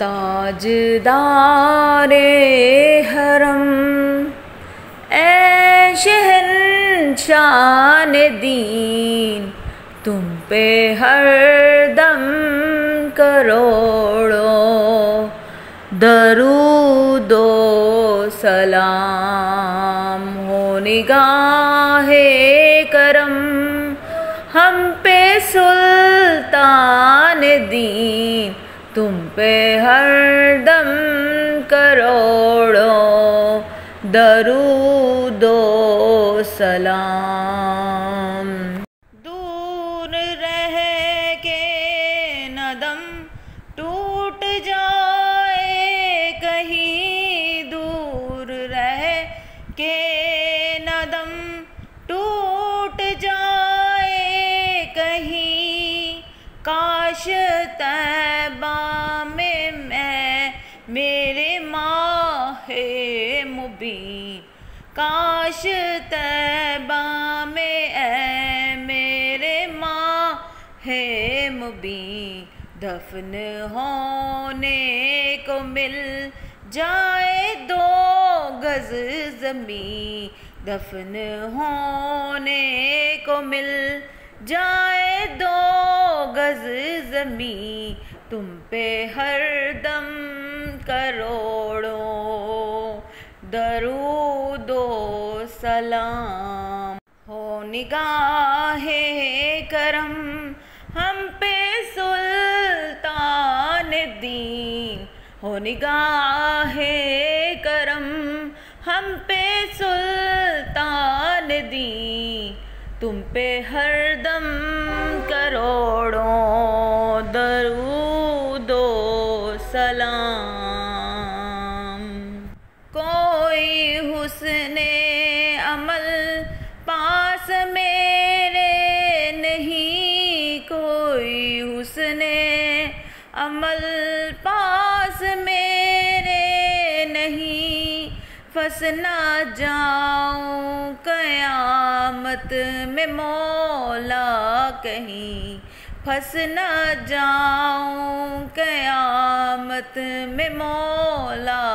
ताजदारे हरम ए शहंशाह दीन, तुम पे हर दम करोड़ों दरूदो सलाम हो। निगाहे करम हम पे सुल्तान दीन, तुम पे हर दम करोड़ों दरूदो सलाम। दूर रह के नदम टूट जाए कहीं, दूर रह के नदम टूट जाए कहीं, काश तैबा में मैं मेरे माहे मुबीन, काश तैबा में ऐ मेरे माहे मुबीन, दफन होने को मिल जाए 2 गज ज़मीं, दफन होने को मिल जाए 2 गज ज़मीं, तुम पे हर दम करोड़ों दरूदो सलाम हो। निगाहे करम हम पे सुल्तान दीन, हो निगाहे करम हम पे सुल्तान दीन, तुम पे हर दम करोड़ों दरूदो सलाम। कोई हुस्ने अमल पास मेरे नहीं, कोई हुस्ने अमल पास मेरे नहीं, फंस ना जाऊं क़यामत में मौला कहीं, फंस ना जाऊं क़यामत में मौला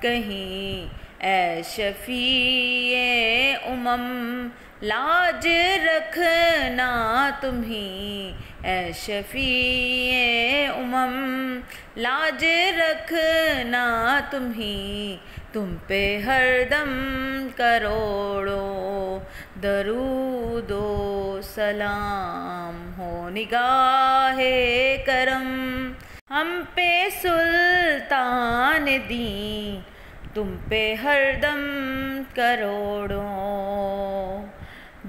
कहीं, ऐ शफ़ीए उमम लाज रखना तुम्हीं, ऐ शफ़ीए उमम लाज रखना तुम्हीं, तुम पे हर दम करोड़ों दरूदो सलाम हो। निगाहे करम हम पे सुल्तान दीन, तुम पे हर दम करोड़ों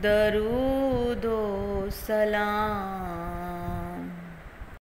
दरूदो सलाम।